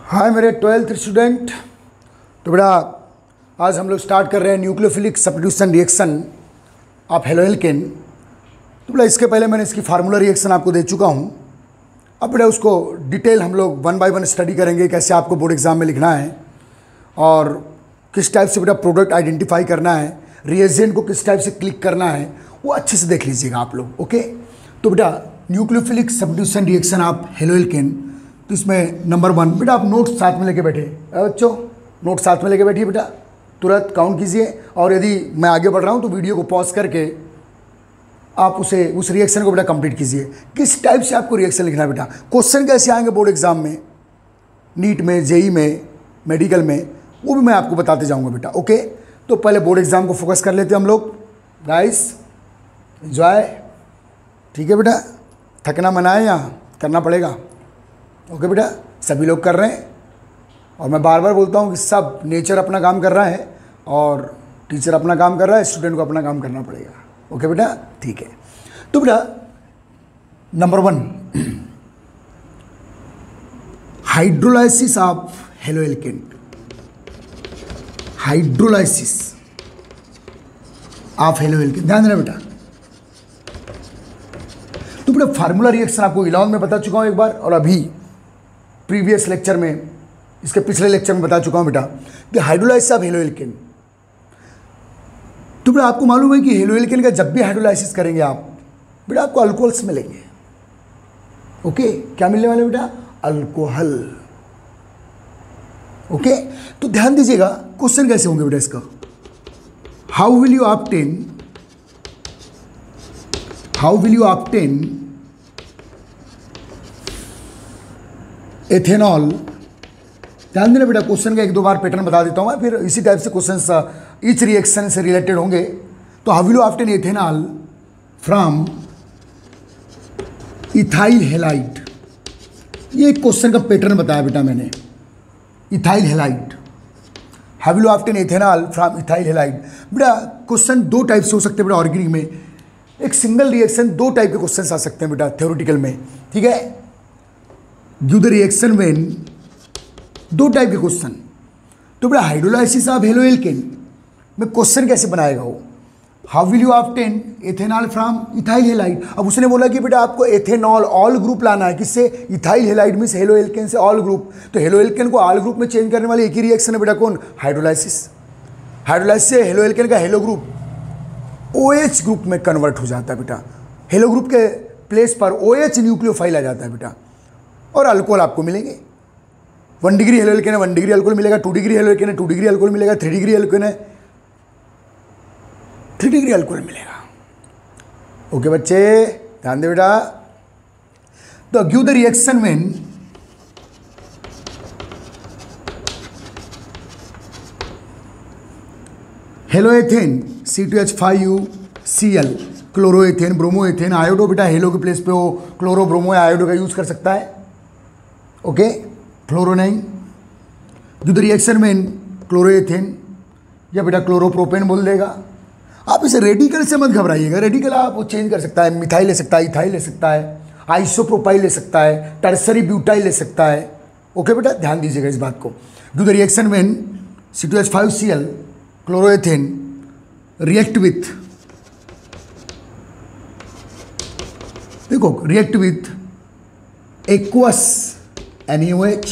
हाय मेरे 12th student. तो बेटा आज हम लोग स्टार्ट कर रहे हैं nucleophilic substitution reaction of haloalkane. तो बेटा इसके पहले मैंने इसकी फार्मूला रिएक्शन आपको दे चुका हूँ। अब बेटा उसको डिटेल हम लोग 1 बाय 1 स्टडी करेंगे, कैसे आपको बोर्ड एग्जाम में लिखना है और किस टाइप से बेटा प्रोडक्ट आइडेंटिफाई करना है, रिएजेंट को किस टाइप से क्लिक करना है, वो अच्छे से देख लीजिएगा आप लोग। ओके, तो बेटा nucleophilic substitution reaction of haloalkane, तो इसमें नंबर 1 बेटा आप नोट्स साथ में लेके बैठे बच्चों, नोट साथ में लेके बैठिए बेटा, तुरंत काउंट कीजिए। और यदि मैं आगे बढ़ रहा हूँ तो वीडियो को पॉज करके आप उस रिएक्शन को बेटा कंप्लीट कीजिए। किस टाइप से आपको रिएक्शन लिखना है बेटा, क्वेश्चन कैसे आएंगे बोर्ड एग्जाम में, नीट में, जेई में, मेडिकल में, वो भी मैं आपको बताते जाऊँगा बेटा। ओके, तो पहले बोर्ड एग्जाम को फोकस कर लेते हैं हम लोग। गाइस एंजॉय, ठीक है बेटा, थकना मनाए या करना पड़ेगा। ओके बेटा, सभी लोग कर रहे हैं और मैं बार बार बोलता हूँ कि सब नेचर अपना काम कर रहा है और टीचर अपना काम कर रहा है, स्टूडेंट को अपना काम करना पड़ेगा। ओके बेटा, ठीक है। तो बेटा number 1, hydrolysis of haloalkane. Hydrolysis of haloalkane, ध्यान देना बेटा। तो बेटा फार्मूला रिएक्शन आपको 11 में बता चुका हूं एक बार, और अभी प्रीवियस लेक्चर में, इसके पिछले लेक्चर में बता चुका हूं बेटा कि हाइड्रोलाइसिस ऑफ हेलोएल्केन। तो बेटा आपको मालूम है कि हेलोएल्केन का जब भी हाइड्रोलाइसिस करेंगे आप बेटा, आपको अल्कोहल्स मिलेंगे। ओके, क्या मिलने वाले बेटा, अल्कोहल। ओके, तो ध्यान दीजिएगा क्वेश्चन कैसे होंगे बेटा इसका। How will you obtain ethanol. ध्यान देना बेटा, क्वेश्चन का 1-2 बार पैटर्न बता देता हूँ मैं, फिर इसी टाइप से क्वेश्चन ईच रिएक्शन से रिलेटेड होंगे। तो how will you obtain ethanol from ethyl halide. ये एक क्वेश्चन का पैटर्न बताया बेटा मैंने, ethyl halide. How will you obtain ethanol from ethyl halide. बेटा क्वेश्चन 2 टाइप से हो सकते हैं बेटा ऑर्गेनिक में, एक सिंगल रिएक्शन 2 टाइप के क्वेश्चन आ सकते हैं बेटा थ्योरेटिकल में, ठीक है। Give the reaction when, 2 type के क्वेश्चन। तो बेटा हाइड्रोलाइसिस ऑफ हेलोएल्केन में क्वेश्चन कैसे बनाएगा वो, how will you obtain ethanol from ethyl halide. अब उसने बोला कि बेटा आपको एथेनॉल ऑल ग्रुप लाना है, किससे, इथाइल हैलाइड मींस हेलोएल्केन से ऑल ग्रुप। तो हेलोएल्केन को ऑल ग्रुप में चेंज करने वाली एक ही रिएक्शन है बेटा, कौन, हाइड्रोलाइसिस। हाइड्रोलाइसिस से हेलोएल्केन का हेलो ग्रुप OH ग्रुप में कन्वर्ट हो जाता है बेटा, हेलो ग्रुप के प्लेस पर OH न्यूक्लियोफाइल आ जाता है बेटा, और अल्कोहल आपको मिलेंगे। 1 डिग्री हेलोएल्केन है 1 डिग्री अल्कोहल मिलेगा, 2 डिग्री हेलोएल्केन है 2 डिग्री अल्कोहल मिलेगा, 3 डिग्री हेलोएल्केन है 3 डिग्री अल्कोहल मिलेगा। ओके बच्चे, ध्यान दे बेटा। तो give the reaction when haloethane C2H5UCl, chloroethane, bromoethane, iodo बेटा हेलो के प्लेस पे हो क्लोरो, ब्रोमो या आयोडो का यूज कर सकता है। ओके, फ्लोरो नहीं। Give the reaction when chloroethane, या बेटा क्लोरोप्रोपेन बोल देगा। आप इसे रेडिकल से मत घबराइएगा, रेडिकल आप वो चेंज कर सकता है, मिथाइल ले सकता है, इथाइल ले सकता है, आइसोप्रोपाइल ले सकता है, टर्सरी ब्यूटाइल ले सकता है। ओके बेटा, ध्यान दीजिएगा इस बात को। Give the reaction when C2H5Cl chloroethane react with, देखो रिएक्ट विथ एक्वस NaOH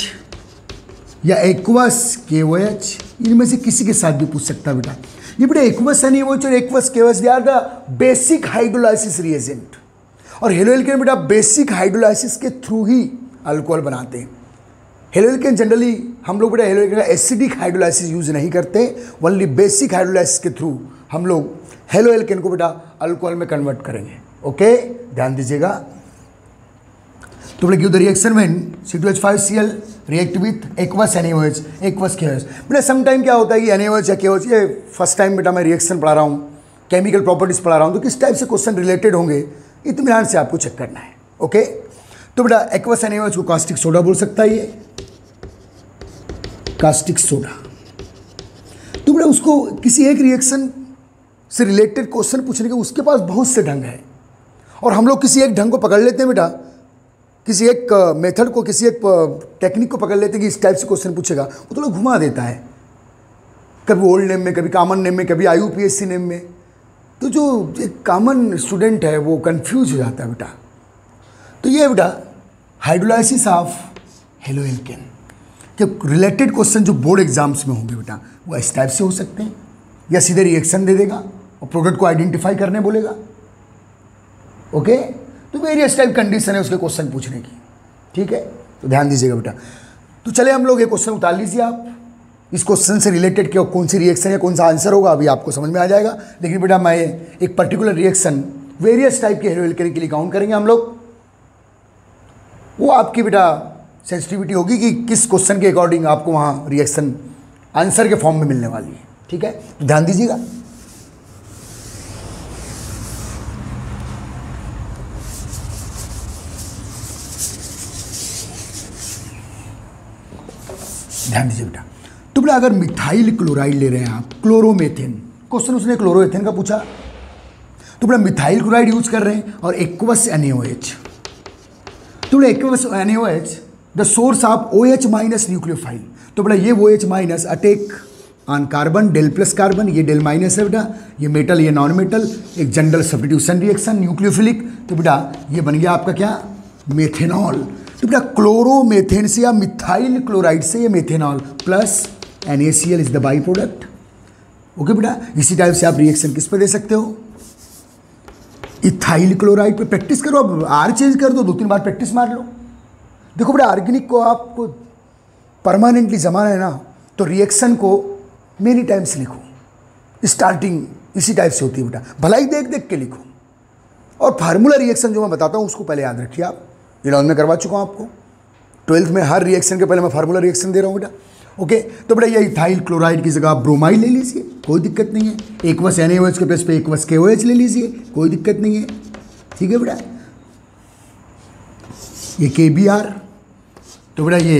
या एक्वस KOH, इनमें से किसी के साथ भी पूछ सकता है बेटा। ये बेटा एक्वस NaOH और aqueous KOH they are the basic hydrolysis reagent, और हेलोएल्केन बेटा बेसिक हाइड्रोलाइसिस के थ्रू ही अल्कोहल बनाते हैं। हेलोएल्केन जनरली हम लोग बेटा हेलोएल्केन का एसिडिक हाइड्रोलाइसिस यूज नहीं करते, ओनली बेसिक हाइड्रोलाइसिस के थ्रू हम लोग हेलोएल्केन को बेटा अल्कोहल में कन्वर्ट करेंगे। ओके, ध्यान दीजिएगा। तो बेटा give the reaction when C2H5Cl react with aqueous NaOH, aqueous KOH। बेटा सम टाइम क्या होता है कि NaOH या KOH, ये फर्स्ट टाइम बेटा मैं रिएक्शन पढ़ा रहा हूँ, केमिकल प्रॉपर्टीज पढ़ा रहा हूँ, तो किस टाइप से क्वेश्चन रिलेटेड होंगे इत्मीनान से आपको चेक करना है। ओके, तो बेटा एक्वस NaOH को कास्टिक सोडा बोल सकता है, ये कास्टिक सोडा। तो बेटा उसको किसी एक रिएक्शन से रिलेटेड क्वेश्चन पूछने के उसके पास बहुत से ढंग है, और हम लोग किसी एक ढंग को पकड़ लेते हैं बेटा किसी एक मेथड को, किसी एक टेक्निक को पकड़ लेते हैं कि इस टाइप से क्वेश्चन पूछेगा, वो थोड़ा घुमा देता है, कभी ओल्ड नेम में, कभी कॉमन नेम में, कभी IUPAC नेम में। तो जो एक कॉमन स्टूडेंट है वो कंफ्यूज हो जाता है बेटा। तो ये बेटा हाइड्रोलाइसिस ऑफ हेलोएल्केन के रिलेटेड क्वेश्चन जो बोर्ड एग्जाम्स में होंगे बेटा, वो इस टाइप से हो सकते हैं, या सीधे रिएक्शन दे देगा और प्रोडक्ट को आइडेंटिफाई करने बोलेगा। ओके, तो वेरियस टाइप कंडीशन है उसके क्वेश्चन पूछने की, ठीक है, तो ध्यान दीजिएगा बेटा। तो चले हम लोग ये क्वेश्चन उतार लीजिए आप। इस क्वेश्चन से रिलेटेड क्या कौन सी रिएक्शन या कौन सा आंसर होगा अभी आपको समझ में आ जाएगा। लेकिन बेटा मैं एक पर्टिकुलर रिएक्शन वेरियस टाइप के हेलोएल्केन के लिए काउंट करेंगे हम लोग। वो आपकी बेटा सेंसिटिविटी होगी कि किस क्वेश्चन के अकॉर्डिंग आपको वहाँ रिएक्शन आंसर के फॉर्म में मिलने वाली है, ठीक है, तो ध्यान दीजिएगा। ध्यान दीजिए बेटा। तो बेटा अगर मिथाइल क्लोराइड ले रहे हैं आप, क्लोरोमेथेन, क्वेश्चन उसने क्लोरोएथेन का पूछा, तो बेटा मिथाइल क्लोराइड यूज कर रहे हैं और एक्वस NaOH। तो बेटा aqueous NaOH the source of OH minus nucleophile. तो बेटा ये OH minus attack on carbon, del plus carbon, ये डेल माइनस है बेटा, ये मेटल, ये नॉन मेटल, एक जनरल सब्स्टिट्यूशन रिएक्शन न्यूक्लियोफिलिक। तो बेटा ये बन गया आपका क्या, मेथेनॉल। तो बेटा क्लोरोमेथेन से या मिथाइल क्लोराइड से ये methanol plus NaCl is the by product. Okay बेटा, इसी टाइप से आप रिएक्शन किस पे दे सकते हो, इथाइल क्लोराइड पे। प्रैक्टिस करो, अब आर चेंज कर दो, 2-3 बार प्रैक्टिस मार लो। देखो बेटा ऑर्गेनिक को आपको परमानेंटली जमाना है ना, तो रिएक्शन को मेनी टाइम्स लिखो, स्टार्टिंग इसी टाइप से होती है बेटा, भलाई देख देख के लिखो। और फार्मूला रिएक्शन जो मैं बताता हूँ उसको पहले याद रखिए आप, 11th में करवा चुका हूँ आपको, 12th में हर रिएक्शन के पहले मैं फार्मूला रिएक्शन दे रहा हूँ बेटा। ओके, तो बेटा ये इथाइल क्लोराइड की जगह आप ब्रोमाइड ले लीजिए, कोई दिक्कत नहीं है। एक्वस NaOH के प्लेस पे एक्वस KOH ले लीजिए, कोई दिक्कत नहीं है, ठीक है बेटा। ये KBr, तो बेटा ये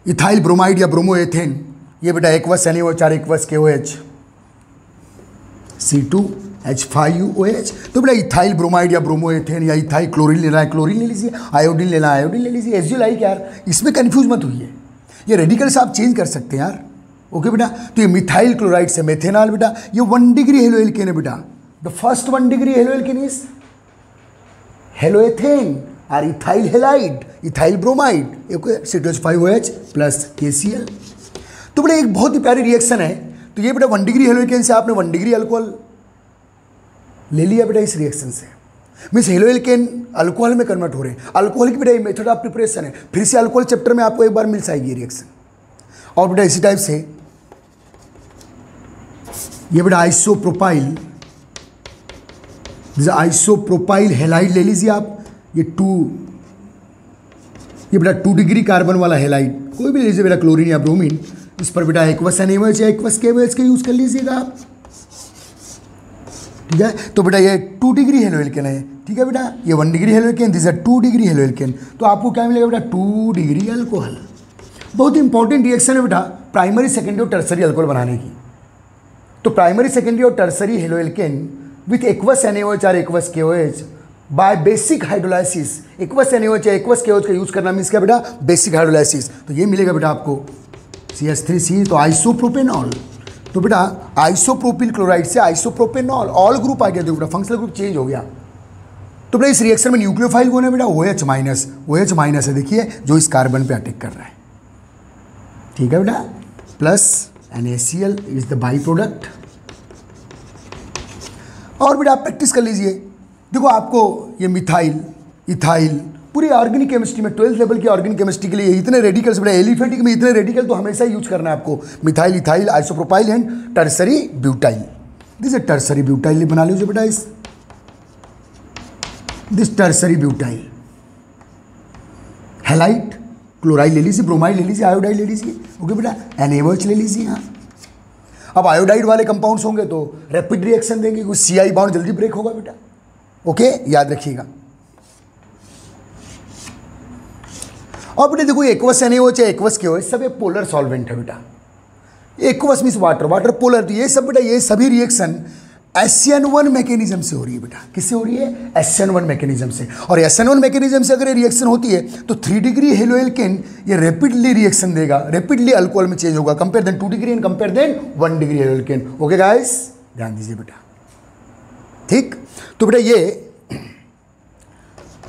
इथाइल ब्रोमाइड या ब्रोमोएथेन, ये बेटा एक्वस NaOH और एक्वस KOH C2H5OH। तो बेटा इथाइल ब्रोमाइड या ब्रोमोएथेन या इथाइल क्लोरीन लेना है क्लोरीन ले लीजिए, आयोडीन लेना है आयोडीन ले लीजिए, एज यू लाइक यार, इसमें कंफ्यूज मत हुई है। ये रेडिकल्स आप चेंज कर सकते हैं यार। ओके बेटा, तो ये मिथाइल क्लोराइड से मेथेनॉल बेटा, ये 1 डिग्री हेलोएल्केन है बेटा। The first 1 degree haloalkane is haloethane और ethyl halide, ethyl bromide, C2H5OH plus KCl। तो बेटा एक बहुत ही प्यारी रिएक्शन है। तो ये बेटा 1 डिग्री हेलोएल्केन से आपने 1 डिग्री अल्कोहल ले लिया बेटा इस रिएक्शन से, मीन्स हेलोएल्केन अल्कोहल में कन्वर्ट हो रहे हैं। अल्कोहल की बेटा ये मेथड ऑफ प्रिपरेशन है, फिर से अल्कोहल चैप्टर में आपको एक बार मिल जाएगी ये रिएक्शन। और बेटा इसी टाइप से ये बेटा आइसोप्रोपाइल, आइसोप्रोपाइल हेलाइड ले लीजिए आप, ये बेटा 2 डिग्री कार्बन वाला हेलाइड कोई भी ले लीजिए बेटा, क्लोरीन या ब्रोमीन। इस पर बेटा एक्वस NaOH या एक्वस KOH का यूज कर लीजिएगा आप, ठीक है। तो बेटा ये 2 डिग्री हेलोएल्केन है, ठीक है बेटा, ये 1 degree haloalkane, this is 2 degree haloalkane. तो आपको क्या मिलेगा बेटा, 2 डिग्री अल्कोहल। बहुत इंपॉर्टेंट रिएक्शन है बेटा प्राइमरी, सेकेंडरी और टर्सरी अल्कोहल बनाने की। तो प्राइमरी, सेकेंडरी और tertiary haloalkane with aqueous NaOH और aqueous KOH by basic hydrolysis, aqueous NaOH या एक्वस KOH का यूज करना मीन्स क्या बेटा, बेसिक हाइड्रोलाइसिस। तो ये मिलेगा बेटा आपको CH3C, तो आइसोप्रोपेनॉल। तो बेटा आइसोप्रोपिल क्लोराइड से आइसोप्रोपेनॉल, ऑल ग्रुप आ गया, देखो बेटा फंक्शनल ग्रुप चेंज हो गया। तो बेटा इस रिएक्शन में न्यूक्लियोफाइल कौन है बेटा, OH माइनस, OH माइनस है देखिए, जो इस कार्बन पे अटैक कर रहा है, ठीक है बेटा, plus NaCl is the by product. और बेटा आप प्रैक्टिस कर लीजिए। देखो आपको ये मिथाइल, इथाइल, पूरी ऑर्गेनिक केमिस्ट्री में 12th लेवल की ऑर्गेनिक केमिस्ट्री के लिए इतने रेडिकल्स बेटा, एलिफेटिक में इतने रेडिकल तो हमेशा यूज करना है आपको, methyl, ethyl, isopropyl and tertiary butyl. This is tertiary butyl बना लीजिए बेटा, this tertiary butyl. Halide chloride ले लीजिए, ब्रोमाइड ले लीजिए, आयोडाइड ले लीजिए, ओके बेटा, NaOH ले लीजिए यहाँ। अब आयोडाइड वाले कंपाउंड्स होंगे तो रैपिड रिएक्शन देंगे, क्योंकि CI बॉन्ड जल्दी ब्रेक होगा बेटा, ओके, याद रखिएगा। और बेटा देखो एक्वस NaOH है, एक्वस KOH सब एक पोलर सॉल्वेंट है बेटा। Aqueous means water, water polar. तो ये सब बेटा, ये सभी रिएक्शन SN1 मैकेनिज्म से हो रही है बेटा। किससे हो रही है? SN1 मैकेनिज्म से। और SN1 मैकेनिज्म से अगर ये रिएक्शन होती है तो 3 डिग्री हेलोएल्केन ये रैपिडली रिएक्शन देगा, रैपिडली अल्कोहल में चेंज होगा, compare than 2 degree and compare than 1 degree haloalkane. Okay guys, ध्यान दीजिए बेटा। ठीक, तो बेटा ये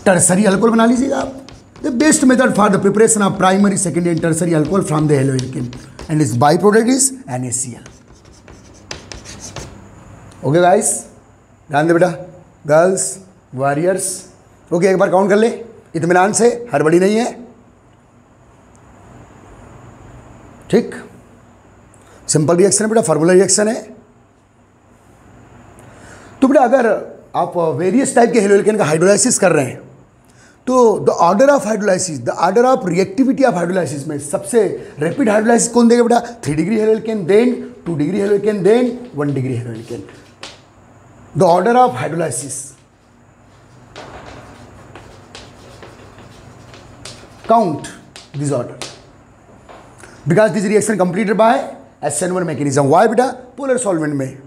टर्सरी अल्कोहल बना लीजिएगा आप। The best method for the preparation of primary, secondary and tertiary alcohol from the haloalkane and it's by product is NaCl। Okay guys, ध्यान दे बेटा, गर्ल्स वॉरियर्स। ओके, एक बार काउंट कर ले इत्मीनान से, हड़बड़ी नहीं है। ठीक, सिंपल रिएक्शन है बेटा, फार्मूला रिएक्शन है। तो बेटा अगर आप वेरियस टाइप के हेलोएल्केन का हाइड्रोलाइसिस कर रहे हैं तो the order of hydrolysis, the order of reactivity of hydrolysis में सबसे रैपिड हाइड्रोलाइसिस कौन देगा बेटा? 3 degree haloalkane, then 2 degree haloalkane, then 1 degree haloalkane. The order of hydrolysis, count this order because this reaction completed by SN1 mechanism. Why बेटा? Polar solvent में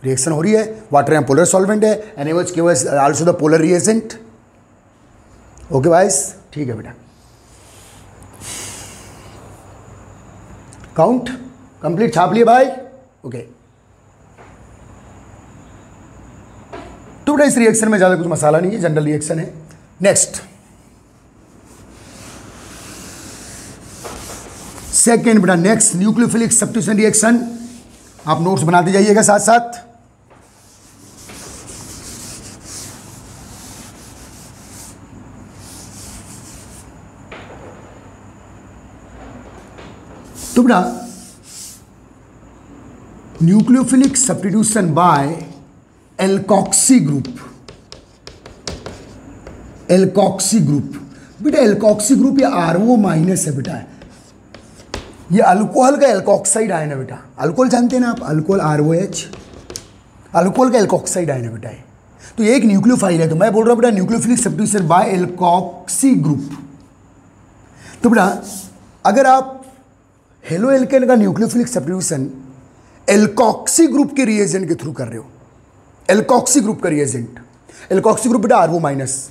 reaction हो रही है, वाटर यहाँ पोलर सॉल्वेंट है, NaOH KOH also the polar reagent. Okay vice, ठीक है बेटा। काउंट कंप्लीट छाप लिए भाई। ओके, तो बेटा इस रिएक्शन में ज्यादा कुछ मसाला नहीं है, जनरल रिएक्शन है। नेक्स्ट सेकेंड बेटा, नेक्स्ट न्यूक्लियोफिलिक सब्स्टिट्यूशन रिएक्शन। आप नोट्स बनाते जाइएगा साथ साथ। तो बेटा nucleophilic substitution by alkoxy group, alkoxy group. बेटा एल्कोक्सी ग्रुप ये RO माइनस है बेटा, ये अल्कोहल का एल्कोक्साइड आयन है बेटा। अल्कोहल जानते हैं ना आप, अल्कोहल ROH, अल्कोहल का एल्कोक्साइड आयन है बेटा। तो ये एक न्यूक्लियोफाइल है, तो मैं बोल रहा हूँ बेटा nucleophilic substitution by alkoxy group. तो बेटा अगर आप हेलोएल्केन का न्यूक्लियोफिलिक सब्स्टिट्यूशन एल्कोक्सी ग्रुप के रिएजेंट के थ्रू कर रहे हो, एल्कोक्सी ग्रुप का रिएजेंट, एल्कोक्सी ग्रुप बेटा RO माइनस।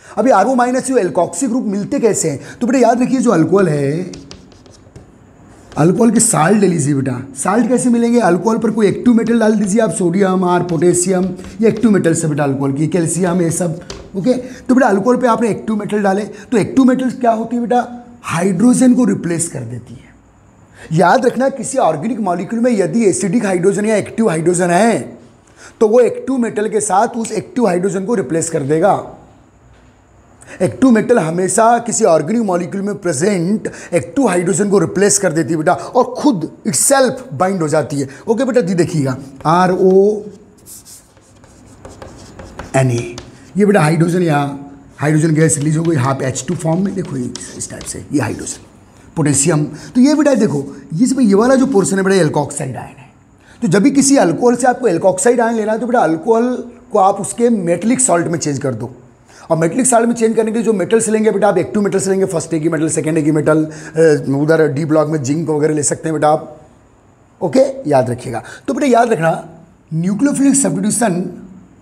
अभी RO माइनस जो एल्कोक्सी ग्रुप मिलते कैसे हैं? तो बेटा याद रखिए जो अल्कोहल है, अल्कोहल के साल्ट ले लीजिए बेटा। साल्ट कैसे मिलेंगे? अल्कोहल पर कोई एक्टिव मेटल डाल दीजिए आप, सोडियम और पोटेशियम, ये एक्टिव मेटल से बेटा अल्कोहल की, कैल्शियम, ये सब। ओके, तो बेटा अल्कोहल पे आपने एक्टिव मेटल डाले तो एक्टिव मेटल क्या होती है बेटा? हाइड्रोजन को रिप्लेस कर देती है। याद रखना किसी ऑर्गेनिक मॉलिक्यूल में यदि एसिडिक हाइड्रोजन या एक्टिव हाइड्रोजन है तो वो एक्टिव मेटल के साथ उस एक्टिव हाइड्रोजन को रिप्लेस कर देगा। एक्टिव मेटल हमेशा किसी ऑर्गेनिक मॉलिक्यूल में प्रेजेंट एक्टिव हाइड्रोजन को रिप्लेस कर देती है बेटा, और खुद इटसेल्फ बाइंड हो जाती है। ओके बेटा, देखिएगा RONA, ये बेटा हाइड्रोजन, यहाँ हाइड्रोजन गैस रिलीज हो गई हाफ H2 फॉर्म में, देखो इस टाइप से, ये हाइड्रोजन, पोटेशियम। तो ये बेटा देखो इसमें ये वाला जो पोर्शन है बेटा एल्कोक्साइड आयन है। तो जब भी किसी अल्कोहल से आपको एल्कोक्साइड आयन लेना है तो बेटा अल्कोहल को आप उसके मेटलिक सॉल्ट में चेंज कर दो, और मेटलिक सॉल्ट में चेंज करने के लिए जो मेटल्स लेंगे बेटा आप एक्टिव मेटल्स लेंगे, फर्स्ट ए की मेटल, सेकेंड ए की मेटल, उधर डी ब्लॉक में जिंक वगैरह ले सकते हैं बेटा आप। ओके, याद रखिएगा। तो बेटा याद रखना nucleophilic substitution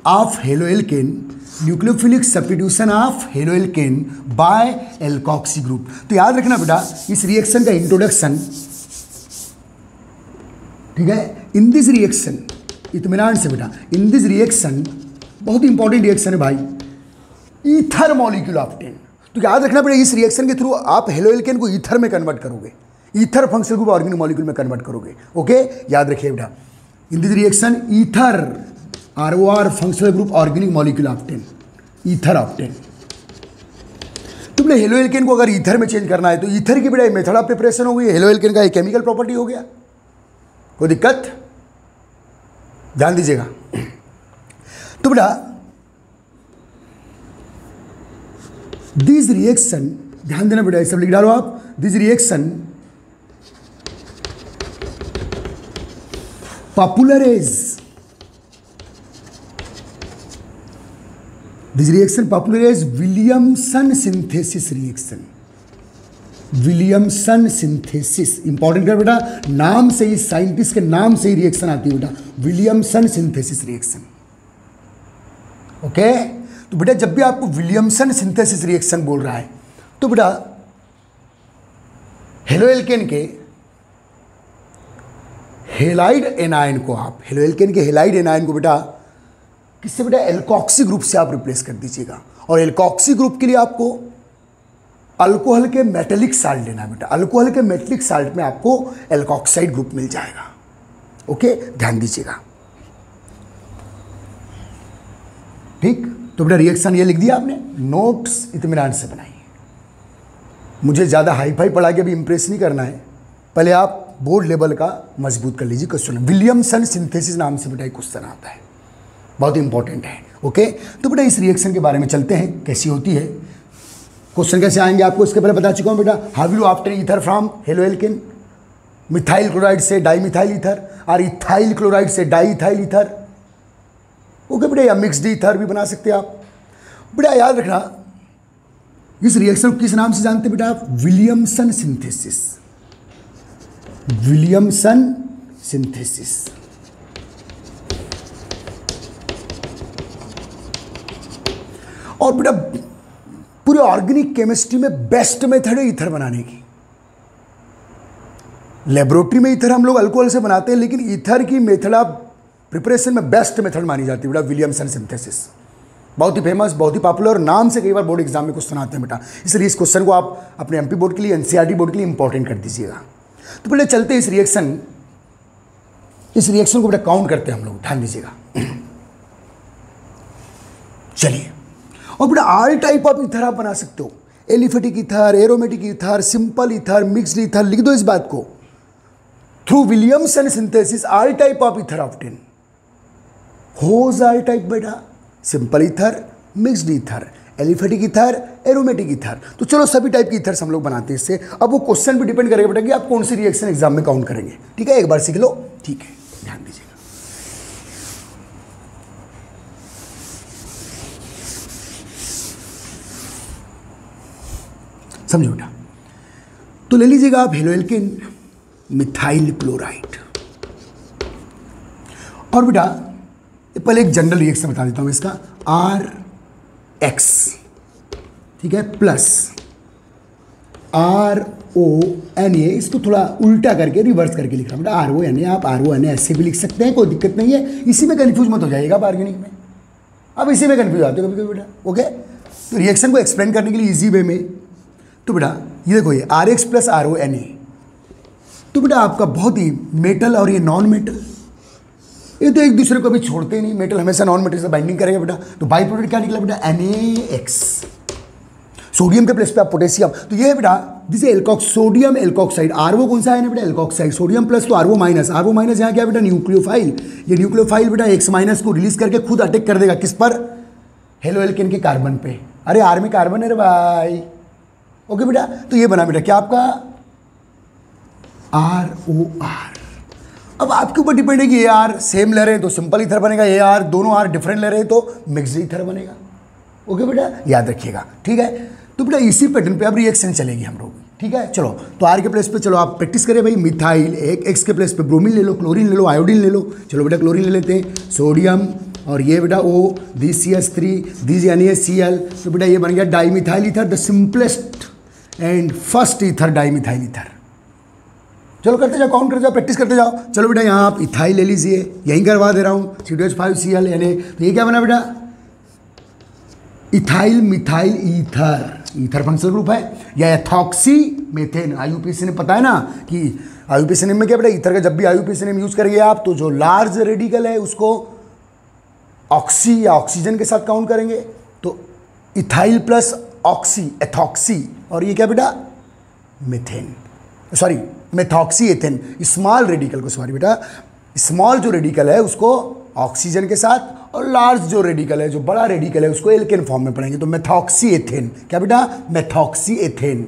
of haloalkane, nucleophilic substitution of haloalkane by alkoxy group. तो याद रखना बेटा इस रिएक्शन का इंट्रोडक्शन, ठीक है, इन दिस रिएक्शन, इत्मीनान से बेटा, इन दिस रिएक्शन बहुत इंपॉर्टेंट रिएक्शन है भाई, ईथर मॉलिक्यूल ऑब्टेन। तो याद रखना बेटा इस रिएक्शन के थ्रू आप हेलोएल्केन को ईथर में कन्वर्ट करोगे, ether functional group organic molecule में कन्वर्ट करोगे। ओके, याद रखिए बेटा in this reaction ether ROR functional group organic molecule obtain, ether obtain. तो बेटा हेलोएल्केन को अगर ईथर में चेंज करना है तो ईथर की बेटा मेथड ऑफ प्रिपरेशन हो गई, हेलोएल्केन का एक केमिकल प्रॉपर्टी हो गया। कोई दिक्कत? ध्यान दीजिएगा। तो बेटा दिस रिएक्शन, ध्यान देना बेटा, सब लिख डालो आप, this reaction popularizes, this reaction popularizes Williamson synthesis reaction, Williamson synthesis. Important कर बेटा, नाम से ही, साइंटिस्ट के नाम से ही रिएक्शन आती है बेटा, विलियमसन सिंथेसिस रिएक्शन। ओके, तो बेटा जब भी आपको विलियमसन सिंथेसिस रिएक्शन बोल रहा है तो बेटा हेलोएल्केन के हेलाइड एनायन को, आप हेलोएल्केन के हेलाइड एनायन को बेटा किससे बेटा, एल्कोक्सी ग्रुप से आप रिप्लेस कर दीजिएगा। और एल्कोक्सी ग्रुप के लिए आपको अल्कोहल के मेटेलिक साल्ट लेना है बेटा। अल्कोहल के मेटेलिक साल्ट में आपको एल्कोक्साइड ग्रुप मिल जाएगा। ओके, ध्यान दीजिएगा। ठीक, तो बेटा रिएक्शन ये लिख दिया आपने, नोट्स इत्मीनान से बनाइए। मुझे ज़्यादा हाई फाई पढ़ा के अभी इंप्रेस नहीं करना है, पहले आप बोर्ड लेवल का मजबूत कर लीजिए क्वेश्चन। विलियमसन सिंथेसिस नाम से बेटा एक क्वेश्चन आता है, बहुत इंपॉर्टेंट है। ओके, तो बेटा इस रिएक्शन के बारे में चलते हैं, कैसी होती है, क्वेश्चन कैसे आएंगे आपको इसके पहले बता चुका हूं बेटा। How will you obtain ether from haloalkane, methyl chloride से डाईमिथाइल ईथर और इथाइल क्लोराइड से डाईइथाइल ईथर। ओके बेटा, या मिक्स्ड ईथर भी बना सकते हैं आप। बेटा याद रखना, इस रिएक्शन को किस नाम से जानते हैं बेटा आप, विलियमसन सिंथेसिस। Williamson synthesis. और बेटा पूरे ऑर्गेनिक केमिस्ट्री में बेस्ट मेथड है ईथर बनाने की। लेबोरेटरी में ईथर हम लोग अल्कोहल से बनाते हैं, लेकिन ईथर की मेथड ऑफ प्रिपरेशन में बेस्ट मेथड मानी जाती है बेटा विलियमसन सिंथेसिस। बहुत ही फेमस, बहुत ही पॉपुलर, नाम से कई बार बोर्ड एग्जाम में क्वेश्चन आते हैं बेटा, इसलिए इस क्वेश्चन को आप अपने एमपी बोर्ड के लिए, एनसीईआरटी बोर्ड के लिए इंपॉर्टेंट कर दीजिएगा। तो पहले चलते हैं इस रिएक्शन को बेटा काउंट करते हैं हम लोग, ध्यान दीजिएगा। चलिए, और बेटा ऑल टाइप ऑफ ईथर आप बना सकते हो, aliphatic ether, aromatic ether, simple ether, mixed ether, लिख दो इस बात को। Through Williamson synthesis all type of ether obtain. Whose all type बेटा, simple ether, mixed ether, aliphatic ether, aromatic ether. तो चलो सभी टाइप की ईथर्स हम लोग बनाते हैं इससे। अब वो क्वेश्चन भी डिपेंड करेगा बेटा कि आप कौन सी रिएक्शन एग्जाम में काउंट करेंगे। ठीक है, एक बार सीख लो, ठीक है, ध्यान दीजिएगा। समझो बेटा, तो ले लीजिएगा आप हेलोएल्केन मिथाइल क्लोराइड। और बेटा पहले एक जनरल रिएक्शन बता देता हूं इसका, RX, ठीक है, प्लस RONA। इसको थोड़ा उल्टा करके रिवर्स करके लिख रहा हूं बेटा, RONA। आप RONA ऐसे भी लिख सकते हैं, कोई दिक्कत नहीं है, इसी में कंफ्यूज मत हो जाइएगा ऑर्गेनिक में। अब इसी में कंफ्यूज आते हो कभी कभी बेटा। ओके, तो रिएक्शन को एक्सप्लेन करने के लिए इजी वे में, तो बेटा ये देखो, ये RX प्लस RONA, तो बेटा आपका बहुत ही मेटल और ये नॉन मेटल, ये तो एक दूसरे को भी छोड़ते ही नहीं, मेटल हमेशा नॉन मेटल से बाइंडिंग करेगा बेटा। तो बाई प्रोडक्ट क्या निकला बेटा, NaX। सोडियम के प्लेस पे आप पोटेशियम, तो ये है बेटा दिस सोडियम एल्कोक्साइड। RO कौन सा है बेटा, एल्कोक्साइड। सोडियम प्लस तो RO माइनस, RO माइनस यहाँ क्या बेटा, न्यूक्लियोफाइल। ये न्यूक्लियोफाइल बेटा X माइनस को रिलीज करके खुद अटैक कर देगा, किस पर, हेलोएल्केन के कार्बन पे। अरे R में कार्बन है रे भाई। ओके बेटा, तो ये बना बेटा क्या आपका ROR। अब आपके ऊपर डिपेंड है कि ये R सेम ले रहे हैं तो सिंपल ईथर बनेगा, ये R दोनों R डिफरेंट ले रहे हैं तो मिक्स्ड ईथर बनेगा। ओके बेटा, याद रखिएगा, ठीक है। तो बेटा इसी पैटर्न पे अब रिएक्शन चलेगी हम लोग, ठीक है। चलो, तो R के प्लेस पे चलो आप प्रैक्टिस करें भाई, मिथाइल, एक X के प्लेस पे ब्रोमीन ले लो, क्लोरीन ले लो, आयोडीन ले लो। चलो बेटा क्लोरीन ले लेते हैं, सोडियम और ये बेटा O, this CH3, this NaCl। तो बेटा ये बन गया dimethyl ether, the simplest and first ether dimethyl ether. चलो करते जाओ, काउंट करते जाओ, प्रैक्टिस करते जाओ। चलो बेटा यहाँ आप इथाइल ले लीजिए, यहीं करवा दे रहा हूँ, C2H5Cl Na। तो ये क्या बना बेटा, ethyl methyl ether, ether functional group है। या एथॉक्सी मेथेन, IUPAC ने पता है ना कि IUPAC में क्या बेटा, ईथर का जब भी IUPAC यूज करेंगे आप तो जो लार्ज रेडिकल है उसको ऑक्सी या ऑक्सीजन के साथ काउंट करेंगे। तो इथाइल प्लस ऑक्सी, एथॉक्सी, और ये क्या बेटा, methane, sorry methoxy ethane. Small radical को, सॉरी बेटा, स्मॉल जो रेडिकल है उसको ऑक्सीजन के साथ, और लार्ज जो रेडिकल है, जो बड़ा रेडिकल है, उसको एल्केन फॉर्म में पढ़ेंगे। तो मेथॉक्सी एथेन, क्या बेटा, methoxy ethane.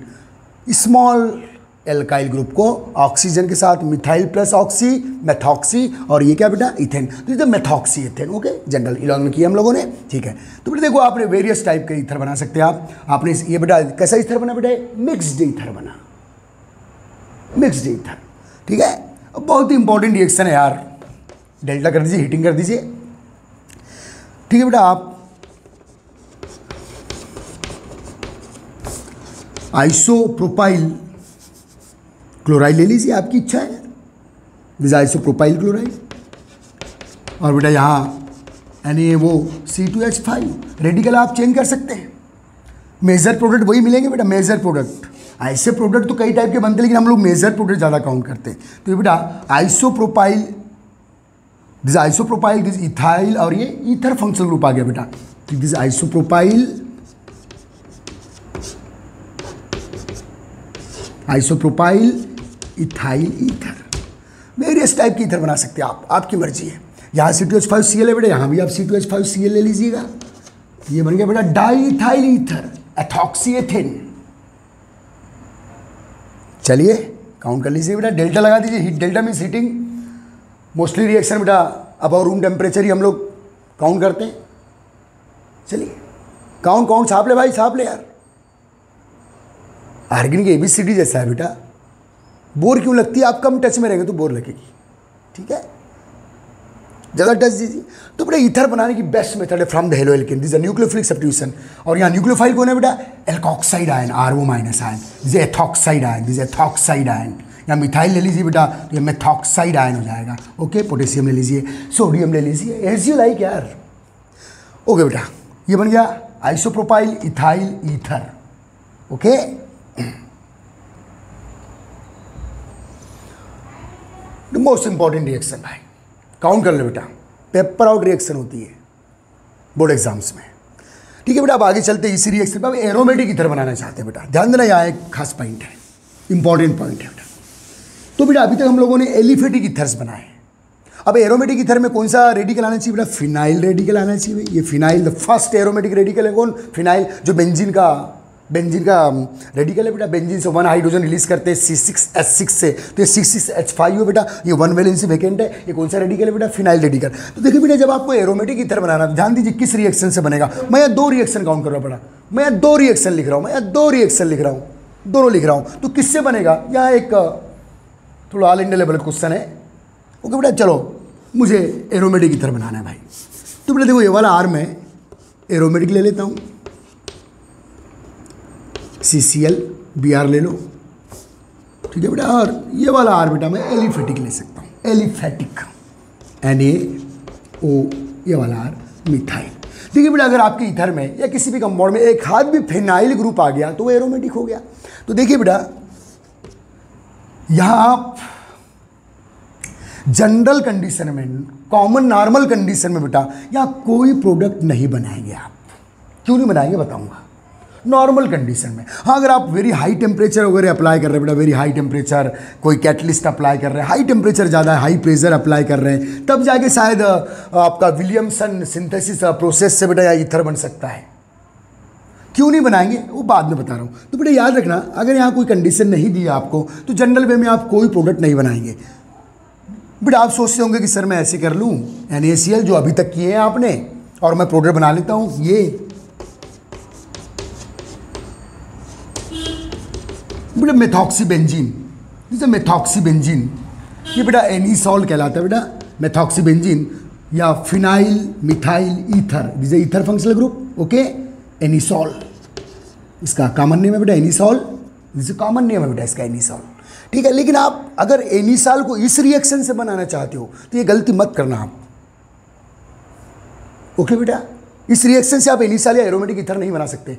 Small alkyl group को ऑक्सीजन के साथ, मिथाइल प्लस ऑक्सी, मेथॉक्सी, और ये क्या बेटा, इथेन। तो ये methoxy ethane. Okay, general Elon में किया हम लोगों ने, ठीक है। तो बेटा देखो, आपने वेरियस टाइप के ईथर बना सकते हैं आप। आपने ये बेटा कैसा ईथर बना बेटा, मिक्स्ड ईथर बना। Mixed ether. ठीक है, अब बहुत ही इंपॉर्टेंट रिएक्शन है यार, डेल्टा कर दीजिए, हीटिंग कर दीजिए। ठीक है बेटा, आप आइसोप्रोपाइल क्लोराइड ले लीजिए, आपकी इच्छा है, दिस आइसोप्रोपाइल क्लोराइड। और बेटा यहाँ NaOC2H5 रेडिकल आप चेंज कर सकते हैं, मेजर प्रोडक्ट वही मिलेंगे बेटा, मेजर प्रोडक्ट। ऐसे प्रोडक्ट तो कई टाइप के बनते हैं, लेकिन हम लोग मेजर प्रोडक्ट ज़्यादा काउंट करते हैं। तो ये बेटा आइसोप्रोपाइल, दिस इथाइल, और ये ईथर फंक्शनल ग्रुप आ गया बेटा, this isopropyl, ethyl ether. Various type की ईथर बना सकते हैं आप, आपकी मर्जी है। यहाँ C2H5Cl है बेटा, यहाँ भी आप C2H5Cl ले लीजिएगा, ये बन गया बेटा di ethyl ether, ethoxy ethane. चलिए काउंट कर लीजिए बेटा, डेल्टा लगा दीजिए, heat delta means heating. Mostly reaction बेटा अबव रूम टेम्परेचर ही हम लोग काउंट करते हैं। चलिए काउंट छाप ले भाई, छाप ले यार। आर्गेनिक की ABCD जैसा है बेटा, बोर क्यों लगती है? आप कम टच में रहेंगे तो बोर लगेगी, ठीक है, ज़्यादा टच दीजिए। तो बेटा ईथर बनाने की बेस्ट मेथड है from the haloalkane, this is nucleophilic substitution. और यहाँ न्यूक्लियोफाइल कौन है बेटा? Alkoxide ion, RO- ion, this ethoxide ion, this ethoxide ion. यहाँ मिथाइल ले लीजिए बेटा, तो ये मेथॉक्साइड आयन हो जाएगा। ओके, पोटेशियम ले लीजिए, सोडियम ले लीजिए, एज यू लाइक यार। ओके बेटा, ये बन गया isopropyl ethyl ether. Okay, the most important reaction भाई, काउंट कर लो बेटा, पेपर आउट रिएक्शन होती है बोर्ड एग्जाम्स में। ठीक है बेटा, अब आगे चलते हैं इसी रिएक्शन पर। अब एरोमेटिक ईथर बनाना चाहते हैं बेटा, ध्यान देना, यहाँ एक खास पॉइंट है, इंपॉर्टेंट पॉइंट है बेटा। तो बेटा अभी तक हम लोगों ने एलिफेटिक ईथर्स बनाए। अब एरोमेटिक ईथर में कौन सा रेडिकल आना चाहिए बेटा? फिनाइल रेडिकल आना चाहिए। ये phenyl the first aromatic radical है कौन? फिनाइल, जो बेंजीन का रेडिकल है बेटा। बेंजीन से 1 हाइड्रोजन रिलीज करते हैं C6H6 से, तो ये C6H5 है बेटा, ये 1 वैलेंसी वैकेंट है। ये कौन सा रेडिकल है बेटा? Phenyl radical. तो देखिए बेटा, जब आपको एरोमेटिक ईथर बनाना, ध्यान दीजिए किस रिएक्शन से बनेगा। मैं यहाँ 2 रिएक्शन काउंट कर रहा हूँ बेटा, मैं यहाँ 2 रिएक्शन लिख रहा हूँ, दोनों लिख रहा हूँ। तो किससे बनेगा? यहाँ एक थोड़ा ऑल इंडिया लेवल क्वेश्चन है। ओके बेटा, चलो मुझे एरोमेटिक ईथर बनाना है भाई। तो बेटा देखो, ये वाला आर में एरोमेटिक ले लेता हूँ, CCl Br ले लो, ठीक है बेटा। और ये वाला आर बेटा मैं एलिफेटिक ले सकता हूँ, एलिफेटिक, NaO, ये वाला आर मिथाइल। देखिए बेटा, अगर आपके ईथर में या किसी भी कंपाउंड में एक हाथ भी फिनाइल ग्रुप आ गया तो वो एरोमेटिक हो गया। तो देखिए बेटा, यहाँ आप जनरल कंडीशन में, कॉमन नॉर्मल कंडीशन में बेटा यहाँ कोई प्रोडक्ट नहीं बनाएंगे आप। क्यों नहीं बनाएंगे बताऊंगा। नॉर्मल कंडीशन में हाँ, अगर आप वेरी हाई टेम्परेचर वगैरह अप्लाई कर रहे हैं बेटा, वेरी हाई टेम्परेचर, कोई कैटलिस्ट अप्लाई कर रहे हैं, हाई टेम्परेचर ज़्यादा है, हाई प्रेशर अप्लाई कर रहे हैं, तब जाके शायद आपका विलियमसन सिंथेसिस प्रोसेस से बेटा यहाँ ईथर बन सकता है। क्यों नहीं बनाएंगे वो बाद में बता रहा हूँ। तो बेटा याद रखना, अगर यहाँ कोई कंडीशन नहीं दी आपको तो जनरल वे में आप कोई प्रोडक्ट नहीं बनाएंगे। बेटा आप सोचते होंगे कि सर मैं ऐसे कर लूँ, NaCl जो अभी तक किए हैं आपने, और मैं प्रोडक्ट बना लेता हूँ। ये बेटा मेथॉक्सीबेंजीन, जैसे मेथॉक्सीबेंजीन, ये बेटा एनीसॉल कहलाता है बेटा, मेथॉक्सीबेंजीन या फिनाइल मिथाइल ईथर, जैसे ईथर फंक्शनल ग्रुप। ओके, एनीसॉल इसका कॉमन नेम है बेटा, एनीसॉल, जैसे कॉमन नेम है बेटा इसका एनीसॉल, ठीक है। लेकिन आप अगर एनीसॉल को इस रिएक्शन से बनाना चाहते हो तो ये गलती मत करना आप। ओके बेटा, इस रिएक्शन से आप एनीसॉल या एरोमेटिक ईथर नहीं बना सकते।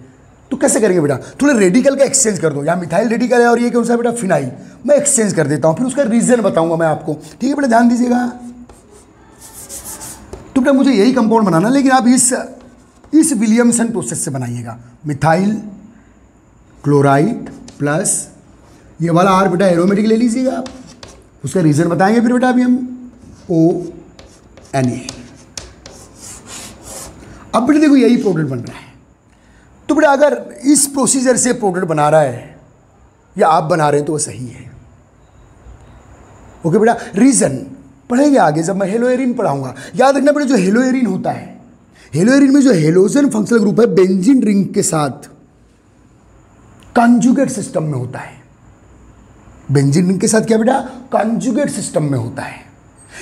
तो कैसे करेंगे बेटा? थोड़े रेडिकल का एक्सचेंज कर दो। यहाँ मिथाइल रेडिकल है और ये कौन सा बेटा? फिनाइल। मैं एक्सचेंज कर देता हूँ, फिर उसका रीजन बताऊंगा मैं आपको, ठीक है बेटा, ध्यान दीजिएगा। तो बेटा मुझे यही कंपाउंड बनाना, लेकिन आप इस विलियमसन प्रोसेस से बनाइएगा। मिथाइल क्लोराइड प्लस ये वाला आर बेटा एरोमेटिक ले लीजिएगा आप, उसका रीजन बताएंगे फिर बेटा अभी हम। ONA। अब बेटा देखो यही प्रोडक्ट बन रहा है। तो बेटा अगर इस प्रोसीजर से प्रोडक्ट बना रहा है या आप बना रहे हैं तो वो सही है। ओके बेटा, रीजन पढ़ेंगे आगे जब मैं हेलोएरिन पढ़ाऊंगा। याद रखना बेटा, जो हेलोएरिन होता है, हेलोएरिन में जो हेलोजन फंक्शनल ग्रुप है बेंजीन रिंग के साथ कंजुगेट सिस्टम में होता है। बेंजीन रिंग के साथ क्या बेटा, कॉन्जुगेट सिस्टम में होता है।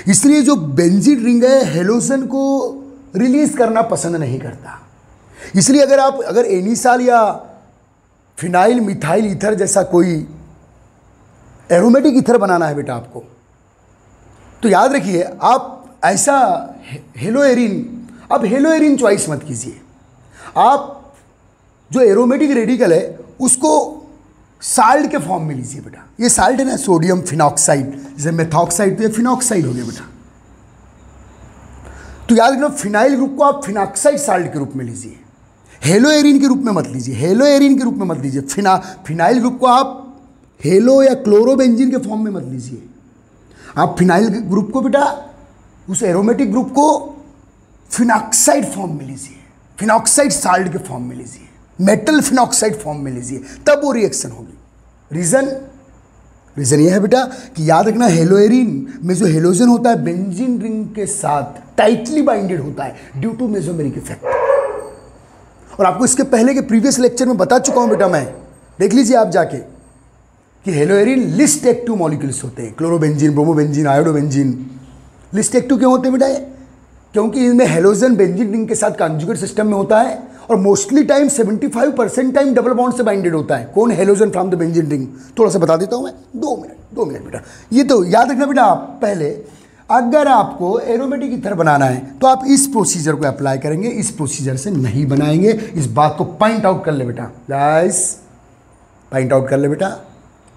इसलिए जो बेंजीन रिंग है हेलोजन को रिलीज करना पसंद नहीं करता। इसलिए अगर एनिसाल या फिनाइल मिथाइल ईथर जैसा कोई एरोमेटिक ईथर बनाना है बेटा आपको, तो याद रखिए आप ऐसा हेलोएरिन चॉइस मत कीजिए। आप जो एरोमेटिक रेडिकल है उसको साल्ट के फॉर्म में लीजिए बेटा। ये साल्ट है ना, सोडियम फिनॉक्साइड, जैसे मेथॉक्साइड, तो ये फिनॉक्साइड हो गया बेटा। तो याद रखना फिनाइल ग्रुप को आप फिनॉक्साइड साल्ट के रूप में लीजिए, हेलोएरिन के रूप में मत लीजिए, हेलोएरिन के रूप में मत लीजिए। फिनाइल ग्रुप को आप हेलो या क्लोरोबेंजीन के फॉर्म में मत लीजिए। आप फिनाइल ग्रुप को बेटा, उस एरोमेटिक ग्रुप को फिनॉक्साइड फॉर्म में लीजिए, फिनॉक्साइड साल्ट के फॉर्म में लीजिए, मेटल फिनॉक्साइड फॉर्म में लीजिए, तब वो रिएक्शन होगी। रीजन ये है बेटा कि याद रखना हेलोएरिन में जो हेलोजन होता है बेंजीन रिंग के साथ टाइटली बाइंडेड होता है ड्यू टू मेसोमेरिक इफेक्ट। और आपको इसके पहले के प्रीवियस लेक्चर में बता चुका हूं बेटा, मैं देख लीजिए आप जाके, कि हेलोएरिन लिस्ट एक्टिव मॉलिक्यूल्स होते हैं, chlorobenzene, bromobenzene, iodobenzene. List active क्यों होते हैं बेटा? क्योंकि इनमें हेलोजन बेंजीन रिंग के साथ कॉन्जुगेट सिस्टम में होता है और mostly time 75% time double bond से बाइंडेड होता है। कौन? Halogen from the benzene ring. थोड़ा सा बता देता हूं मैं, 2 मिनट बेटा। ये तो याद रखना बेटा, आप पहले अगर आपको एरोमेटिक ईथर बनाना है तो आप इस प्रोसीजर को अप्लाई करेंगे, इस प्रोसीजर से नहीं बनाएंगे। इस बात को पॉइंट आउट कर ले बेटा, गाइस पॉइंट आउट कर ले बेटा।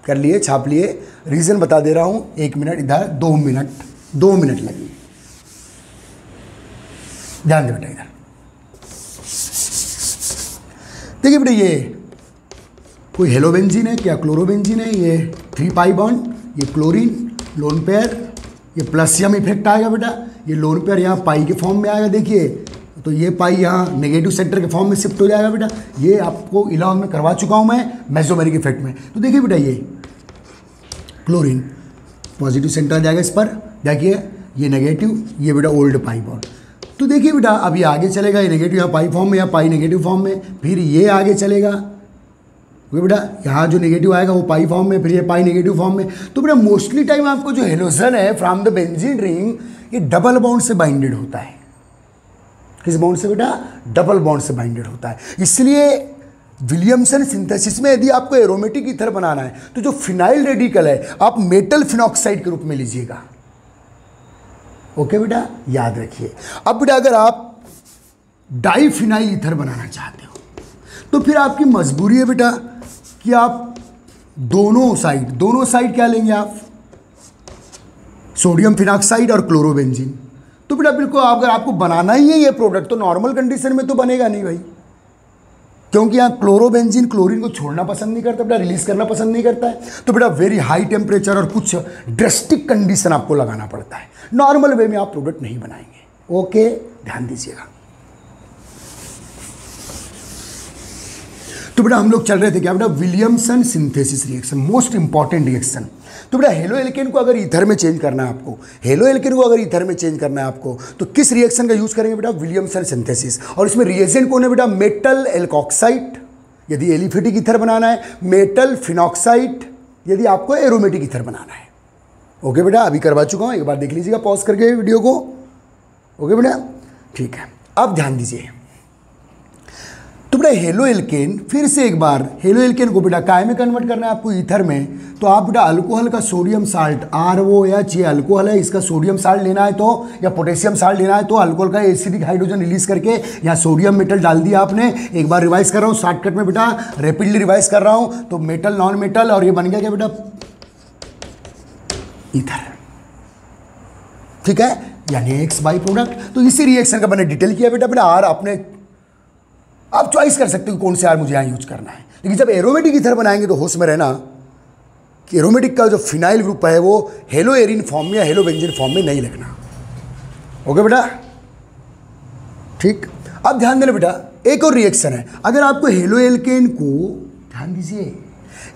कर लिए, छाप लिए। रीजन बता दे रहा हूं, 1 मिनट इधर, 2 मिनट लगेंगे। ध्यान दे बेटा इधर, देखिए बेटा, ये कोई हेलोबेंजीन है क्या क्लोरोबेंजीन है? ये 3 पाई बॉन्ड, ये क्लोरीन लोन पेयर, ये प्लसियम इफेक्ट आएगा बेटा। ये लोन पेयर यहाँ पाई के फॉर्म में आएगा, देखिए तो ये पाई यहाँ नेगेटिव सेंटर के फॉर्म में शिफ्ट हो जाएगा बेटा। ये आपको 11 में करवा चुका हूँ मैं मेसोमेरिक इफेक्ट में। तो देखिए बेटा, ये क्लोरीन पॉजिटिव सेंटर आ जाएगा इस पर, देखिए ये नेगेटिव, ये बेटा ओल्ड पाई बॉन्ड। तो देखिए बेटा, अब ये आगे चलेगा, ये नेगेटिव यहाँ पाई फॉर्म में, यहाँ पाई नेगेटिव फॉर्म में, फिर ये आगे चलेगा बेटा, यहाँ जो नेगेटिव आएगा वो पाई फॉर्म में, फिर ये पाई नेगेटिव फॉर्म में। तो बेटा मोस्टली टाइम आपको जो हेलोजन है फ्रॉम द बेंजीन रिंग, ये डबल बॉन्ड से बाइंडेड होता है। किस बॉन्ड से बेटा? डबल बॉन्ड से बाइंडेड होता है। इसलिए विलियमसन सिंथेसिस में यदि आपको एरोमेटिक ईथर बनाना है तो जो फिनाइल रेडिकल है आप मेटल फिनॉक्साइड के रूप में लीजिएगा। ओके बेटा, याद रखिए। अब बेटा अगर आप डाइफिनाइल ईथर बनाना चाहते हो तो फिर आपकी मजबूरी है बेटा कि आप दोनों साइड क्या लेंगे आप? सोडियम फिनॉक्साइड और क्लोरोबेंजीन। तो बेटा बिल्कुल, अगर आपको बनाना ही है ये प्रोडक्ट तो नॉर्मल कंडीशन में तो बनेगा नहीं भाई, क्योंकि यहाँ क्लोरोबेंजीन क्लोरीन को छोड़ना पसंद नहीं करता बेटा, रिलीज करना पसंद नहीं करता है। तो बेटा वेरी हाई टेम्परेचर और कुछ ड्रेस्टिक कंडीशन आपको लगाना पड़ता है। नॉर्मल वे में आप प्रोडक्ट नहीं बनाएंगे। ओके, ध्यान दीजिएगा। तो बेटा हम लोग चल रहे थे क्या बेटा? Williamson synthesis reaction, most important reaction. तो बेटा हेलो एल्केन को अगर ईथर में चेंज करना है आपको, तो किस रिएक्शन का यूज करेंगे बेटा? Williamson synthesis. और इसमें रिएजेंट कौन है बेटा? मेटल एल्कोक्साइड यदि एलिफेटिक ईथर बनाना है, मेटल फिनॉक्साइड यदि आपको एरोमेटिक ईथर बनाना है। ओके बेटा, अभी करवा चुका हूं, एक बार देख लीजिएगा पॉज करके वीडियो को। ओके बेटा, ठीक है। अब ध्यान दीजिए, तो बेटा हेलो एल्केन, फिर से एक बार हेलो एल्केन को बेटा काय में कन्वर्ट करना है आपको? ईथर में। तो आप बेटा अल्कोहल का सोडियम साल्ट, ROH, ये अल्कोहल है, इसका सोडियम साल्ट लेना है तो, या पोटेशियम साल्ट लेना है तो अल्कोहल का एसिडिक हाइड्रोजन रिलीज करके यहाँ सोडियम मेटल डाल दिया आपने। एक बार रिवाइज कर रहा हूँ शॉर्टकट में बेटा, रैपिडली रिवाइज कर रहा हूँ। तो मेटल नॉन मेटल, और ये बन गया क्या बेटा? ईथर। ठीक है, यानी एक्स बाई प्रोडक्ट। तो इसी रिएक्शन का मैंने डिटेल किया बेटा। बेटा आर आपने, आप चॉइस कर सकते हो कौन से आर मुझे यहाँ यूज करना है, लेकिन जब एरोमेटिक ईथर बनाएंगे तो होश में रहना कि एरोमेटिक का जो फिनाइल ग्रुप है वो हेलो एरिन फॉर्म में या हेलो बेंजीन फॉर्म में नहीं लिखना। ओके बेटा, ठीक। अब ध्यान देना बेटा, एक और रिएक्शन है। अगर आपको हेलो एल्केन को, ध्यान दीजिए,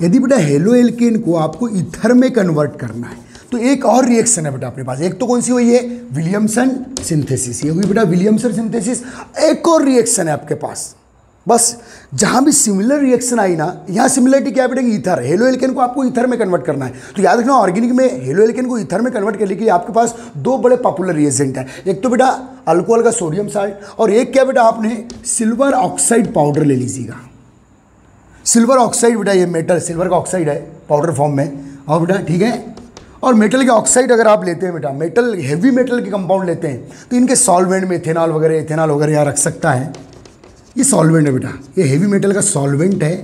यदि बेटा हेलो एल्केन को आपको ईथर में कन्वर्ट करना है तो एक और रिएक्शन है बेटा अपने पास। एक तो कौन सी हुई है? Williamson synthesis. ये हुई बेटा विलियमसन सिंथेसिस। एक और रिएक्शन है आपके पास, बस जहाँ भी सिमिलर रिएक्शन आई ना, यहाँ सिमिलरिटी क्या बेटा, ईथर, हेलो एल्केन को आपको ईथर में कन्वर्ट करना है। तो याद रखना ऑर्गेनिक में हेलो एल्केन को ईथर में कन्वर्ट करने के लिए आपके पास दो बड़े पॉपुलर रिएजेंट हैं, एक तो बेटा अल्कोहल का सोडियम साल्ट और एक क्या बेटा आपने सिल्वर ऑक्साइड पाउडर ले लीजिएगा। सिल्वर ऑक्साइड बेटा ये मेटल सिल्वर का ऑक्साइड है पाउडर फॉर्म में, और बेटा ठीक है। और मेटल के ऑक्साइड अगर आप लेते हैं बेटा, मेटल हैवी मेटल के कंपाउंड लेते हैं तो इनके सॉल्वेंट में इथेनॉल वगैरह यहाँ रख सकता है। ये सॉल्वेंट है बेटा, ये हेवी मेटल का सॉल्वेंट है,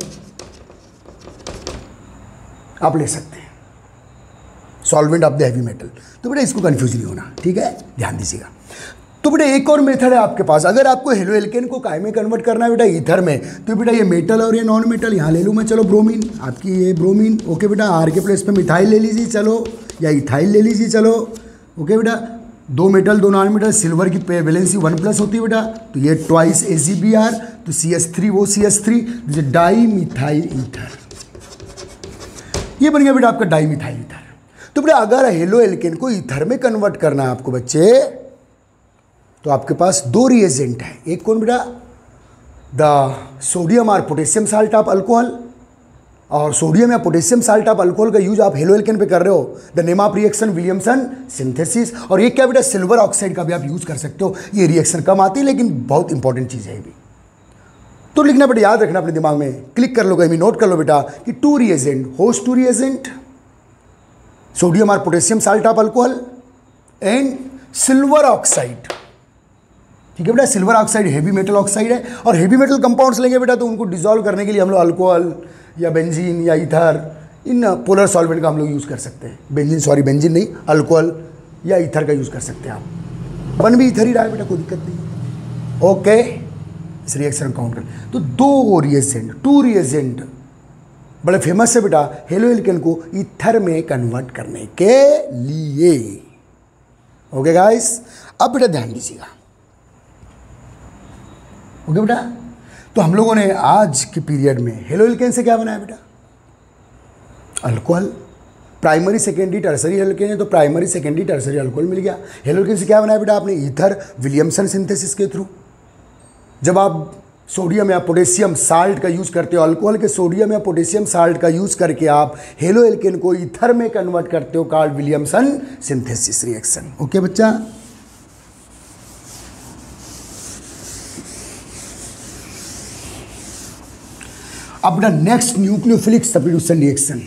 आप ले सकते हैं solvent of the heavy metal. तो बेटा इसको कंफ्यूज नहीं होना, ठीक है, ध्यान दीजिएगा। तो बेटा एक और मेथड है आपके पास, अगर आपको हेलो एल्केन को काय में कन्वर्ट करना है बेटा ईथर में, तो बेटा ये मेटल और ये नॉन मेटल यहाँ ले लूँ मैं, चलो ब्रोमीन, आपकी ये ब्रोमीन, ओके बेटा, आर के प्लेस पे मिथाइल ले लीजिए चलो, या इथाइल ले लीजिए चलो, ओके बेटा। दो मेटल दो नॉन मेटल, सिल्वर की वैलेंसी 1+ होती है बेटा, तो ये ट्वाइस AgBr, तो CH3 वो CH3, डाई मिथाइल ईथर, ये बन गया बेटा आपका डाई मिथाइल ईथर। तो बेटा अगर हेलो एल्केन को ईथर में कन्वर्ट करना है आपको बच्चे, तो आपके पास दो रिएजेंट है, एक कौन बेटा, द सोडियम और पोटेशियम साल्ट ऑफ अल्कोहल, और सोडियम या पोटेशियम साल्ट ऑफ अल्कोहल का यूज आप हेलो एल्केन पे कर रहे हो, the name of reaction Williamson synthesis. और ये क्या बेटा सिल्वर ऑक्साइड का भी आप यूज कर सकते हो, ये रिएक्शन कम आती है लेकिन बहुत इंपॉर्टेंट चीज़ है ये भी। तो लिखना बेटा, याद रखना अपने दिमाग में, क्लिक कर लो कहीं भी, नोट कर लो बेटा कि two reagent, host two reagent, sodium और potassium salt of alcohol and silver oxide, ठीक है बेटा। Silver oxide heavy metal oxide है, और हेवी मेटल कंपाउंड्स लेंगे बेटा तो उनको डिसॉल्व करने के लिए हम लोग अल्कोहल या बेंजीन या ईथर, इन पोलर सॉल्वेंट का हम लोग यूज़ कर सकते हैं। बेंजीन नहीं, अल्कोहल या ईथर का यूज़ कर सकते हैं आप, बन भी ईथर ही रहा है बेटा, कोई दिक्कत नहीं, ओके। इस रिएक्शन काउंट कर, तो दो रिएजेंट, टू रिएजेंट बड़े फेमस है बेटा हेलो एल्केन को ईथर में कन्वर्ट करने के लिए, ओके गाइस। अब बेटा ध्यान दीजिएगा, ओके बेटा। तो हम लोगों ने आज के पीरियड में हेलो एल्केन से क्या बनाया बेटा, alcohol, primary secondary tertiary halo alkane है तो प्राइमरी सेकेंडरी टर्सरी अल्कोहल मिल गया। हेलो एल्केन से क्या बनाया बेटा आपने, ईथर, विलियमसन सिंथेसिस के थ्रू। जब आप सोडियम या पोटेशियम साल्ट का यूज़ करते हो, अल्कोहल के सोडियम या पोटेशियम साल्ट का यूज़ करके आप हेलो एल्केन को ईथर में कन्वर्ट करते हो, called Williamson synthesis reaction, okay बच्चा। अब बेटा नेक्स्ट न्यूक्लियोफिलिक सब्स्टिट्यूशन रिएक्शन,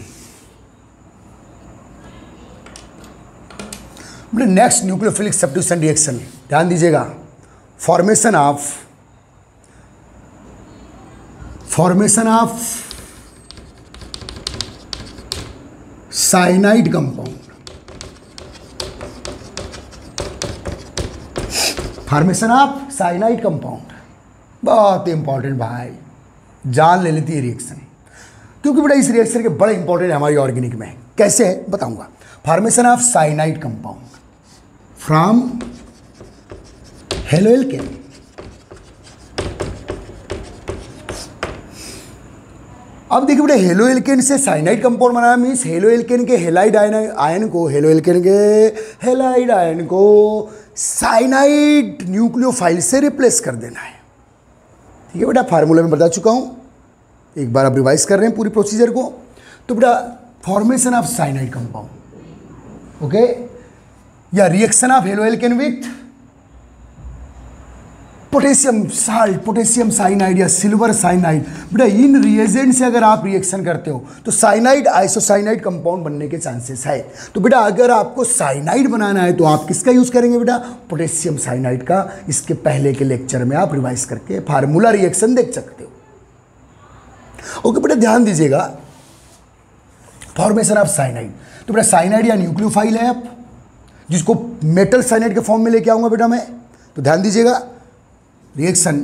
बेटा नेक्स्ट न्यूक्लियोफिलिक सब्स्टिट्यूशन रिएक्शन, ध्यान दीजिएगा, formation of cyanide compound, formation of cyanide compound बहुत इंपॉर्टेंट भाई, जान ले लेती है रिएक्शन, क्योंकि बेटा इस रिएक्शन के बड़े इंपॉर्टेंट है हमारी ऑर्गेनिक में। कैसे है बताऊंगा। Formation of cyanide compound from halo alkane, अब देखिए बेटा हेलो एल्केन से साइनाइड कंपाउंड बनाना मीन्स हेलो एल्केन के हेलाइड आयन को साइनाइड न्यूक्लियोफाइल से रिप्लेस कर देना है, ठीक है बेटा। फार्मूला में बता चुका हूँ, एक बार आप रिवाइज कर रहे हैं पूरी प्रोसीजर को। तो बेटा formation of cyanide compound, okay, या reaction of halo alkane with potassium salt, potassium cyanide या सिल्वर साइनाइड, बेटा इन रिएजेंट से अगर आप रिएक्शन करते हो तो साइनाइड आइसोसाइनाइड कंपाउंड बनने के चांसेस है। तो बेटा अगर आपको साइनाइड बनाना है तो आप किसका यूज करेंगे बेटा, पोटेशियम साइनाइड का। इसके पहले के लेक्चर में आप रिवाइज करके फार्मूला रिएक्शन देख सकते हो, ओके बेटा। ध्यान दीजिएगा, फॉर्मेशन ऑफ साइनाइड, तो बेटा साइनाइड या न्यूक्लियोफाइल है आप, जिसको मेटल साइनाइड के फॉर्म में लेके आऊंगा बेटा मैं। तो ध्यान दीजिएगा, रिएक्शन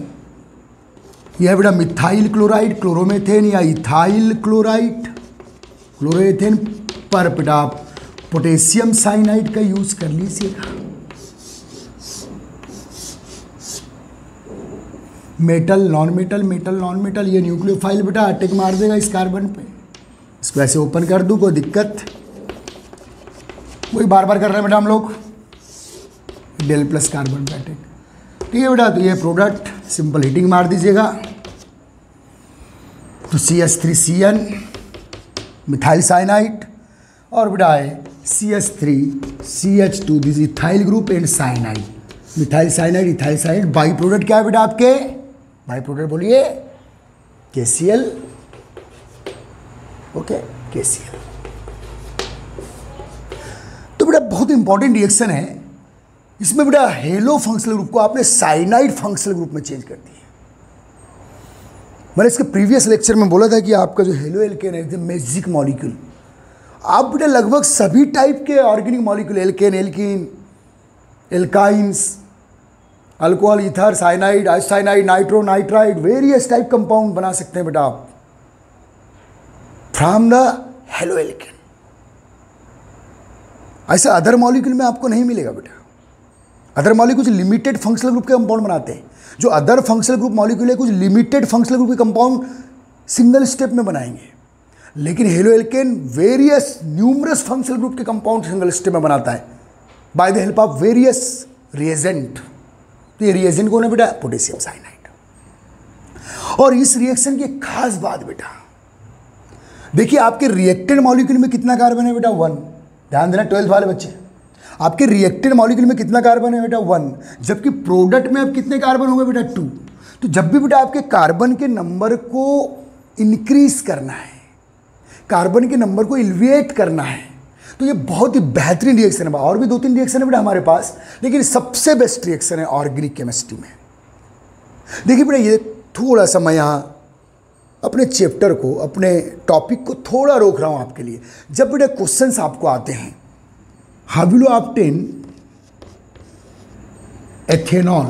यह है बेटा मिथाइल क्लोराइड क्लोरोमेथेन या इथाइल क्लोराइड क्लोरोएथेन पर बेटा आप पोटेशियम साइनाइड का यूज कर लीजिएगा। मेटल नॉन मेटल ये न्यूक्लियोफाइल बेटा अटैक मार देगा इस कार्बन पे। इसको ऐसे ओपन कर दूं, कोई दिक्कत, वही बार बार कर रहे हैं बेटा हम लोग, डेल प्लस कार्बन पे अटैक, ठीक है बेटा। तो ये प्रोडक्ट सिंपल हीटिंग मार दीजिएगा, तो CH3CN मिथाइल साइनाइड और बेटा है CH3CH2 this ethyl group and cyanide, methyl cyanide ethyl cyanide. By product क्या है बेटा आपके, बाई प्रोडक्ट बोलिए KCl, ओके KCl। तो बेटा बहुत इंपॉर्टेंट रिएक्शन है, इसमें बेटा हेलो फंक्शनल ग्रुप को आपने साइनाइड फंक्शनल ग्रुप में चेंज कर दिया। मैंने इसके प्रीवियस लेक्चर में बोला था कि आपका जो हेलो एल्केन है मैजिक मॉलिक्यूल, आप बेटा लगभग सभी टाइप के organic molecule alkane, alkene, alkynes, alcohol, ether, cyanide, isocyanide, nitro, nitride, various type compound बना सकते हैं बेटा आप फ्रॉम द हेलो एल्केन। ऐसा अदर मॉलिक्यूल में आपको नहीं मिलेगा बेटा। अदर मॉलिक्यूल कुछ लिमिटेड फंक्शनल ग्रुप के कंपाउंड बनाते हैं, जो अदर फंक्शनल ग्रुप मॉलिक्यूल है कुछ लिमिटेड फंक्शनल ग्रुप के कंपाउंड सिंगल स्टेप में बनाएंगे, लेकिन halo alkane various numerous functional group के कंपाउंड सिंगल स्टेप में बनाता है by the help of various reagent. तो ये रिएजेंट कौन है बेटा, पोटेशियम साइनाइड। और इस रिएक्शन की एक खास बात बेटा, देखिए आपके रिएक्टेड मॉलिक्यूल में कितना कार्बन है बेटा, 1। ध्यान देना 12th वाले बच्चे, आपके रिएक्टेड मॉलिक्यूल में कितना कार्बन है बेटा, 1, जबकि प्रोडक्ट में अब कितने कार्बन होंगे बेटा, 2। तो जब भी बेटा आपके कार्बन के नंबर को इंक्रीज करना है, कार्बन के नंबर को इल्विएट करना है, तो ये बहुत ही बेहतरीन रिएक्शन है। और भी 2-3 रिएक्शन है बेटा हमारे पास, लेकिन सबसे बेस्ट रिएक्शन है ऑर्गेनिक केमिस्ट्री में। देखिए बेटा ये थोड़ा सा मैं यहाँ अपने चैप्टर को, अपने टॉपिक को थोड़ा रोक रहा हूँ आपके लिए। जब बेटा क्वेश्चंस आपको आते हैं, how will you obtain ethanol,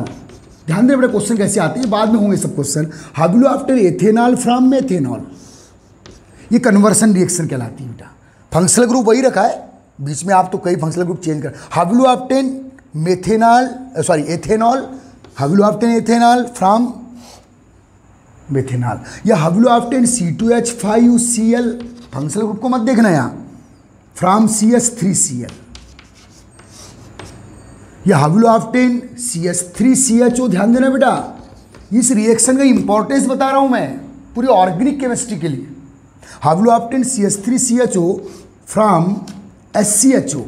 ध्यान दें बेटा क्वेश्चन कैसे आते हैं, बाद में होंगे सब question. How will you obtain ethanol from methanol, ये कन्वर्सन रिएक्शन कहलाती है बेटा। फंक्शनल ग्रुप वही रखा है, बीच में आप तो कई फंक्शनल ग्रुप चेंज कर। How will you obtain ethanol, how will you obtain ethanol from methanol, या how will you obtain C2H5Cl, functional group को मत देखना यहाँ, फ्रॉम CH3Cl, या how will you obtain CH3CHO। ध्यान देना बेटा, इस रिएक्शन का इंपॉर्टेंस बता रहा हूं मैं पूरी ऑर्गेनिक केमिस्ट्री के लिए। How will you obtain CH3CHO from SCHO।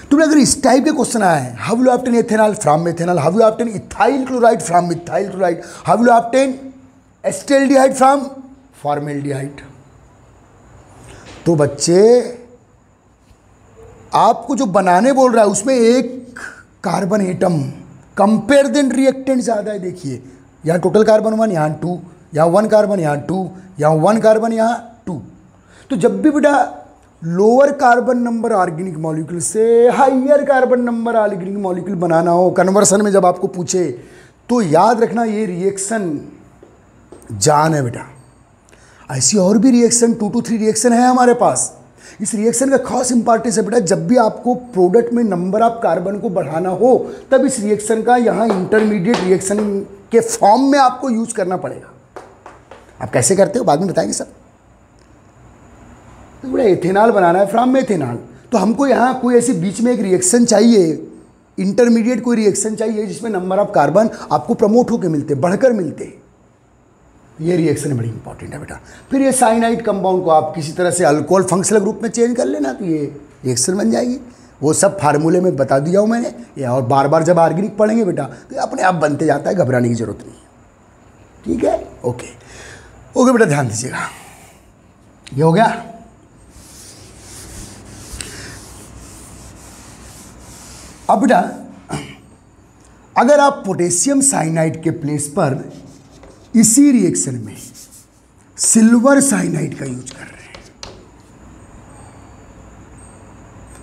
तो अगर इस टाइप के क्वेश्चन आया है, how will you obtain ethanol from methanol, how will you obtain ethyl chloride from methyl chloride, how will you obtain acetaldehyde from formaldehyde. तो बच्चे आपको जो बनाने बोल रहा है उसमें एक carbon atom compare then reactant ज़्यादा है। देखिए यहाँ टोटल कार्बन 1, यहाँ 2, यहाँ 1 कार्बन, यहाँ 2, यहाँ 1 कार्बन, यहाँ 2। तो जब भी बेटा lower carbon number organic molecule से higher carbon number organic molecule बनाना हो कन्वर्सन में, जब आपको पूछे तो याद रखना ये रिएक्शन जान है बेटा। ऐसी और भी रिएक्शन 2 to 3 रिएक्शन है हमारे पास। इस रिएक्शन का खास इंपॉर्टेंस है बेटा, जब भी आपको प्रोडक्ट में नंबर ऑफ कार्बन को बढ़ाना हो तब इस रिएक्शन का यहाँ इंटरमीडिएट रिएक्शन के फॉर्म में आपको यूज करना पड़ेगा। आप कैसे करते हो बाद में बताएंगे सब। तो बेटा एथेनॉल बनाना है फ्रॉम मेथेनॉल, तो हमको यहाँ कोई ऐसी बीच में एक रिएक्शन चाहिए, इंटरमीडिएट कोई रिएक्शन चाहिए जिसमें नंबर ऑफ कार्बन आपको प्रमोट होकर मिलते, बढ़कर मिलते। ये रिएक्शन बड़ी इंपॉर्टेंट है बेटा। फिर ये साइनाइड कंपाउंड को आप किसी तरह से अल्कोहल फंक्शनल ग्रुप में चेंज कर लेना तो ये रिएक्शन बन जाएगी। वो सब फार्मूले में बता दिया हूँ मैंने, ये और बार बार जब ऑर्गेनिक पढ़ेंगे बेटा तो अपने आप बनते जाता है, घबराने की जरूरत नहीं है। ठीक है, ओके ओके बेटा ध्यान दीजिएगा। ये हो गया। अब बेटा अगर आप पोटेशियम साइनाइड के प्लेस पर इसी रिएक्शन में सिल्वर साइनाइड का यूज कर रहे हैं,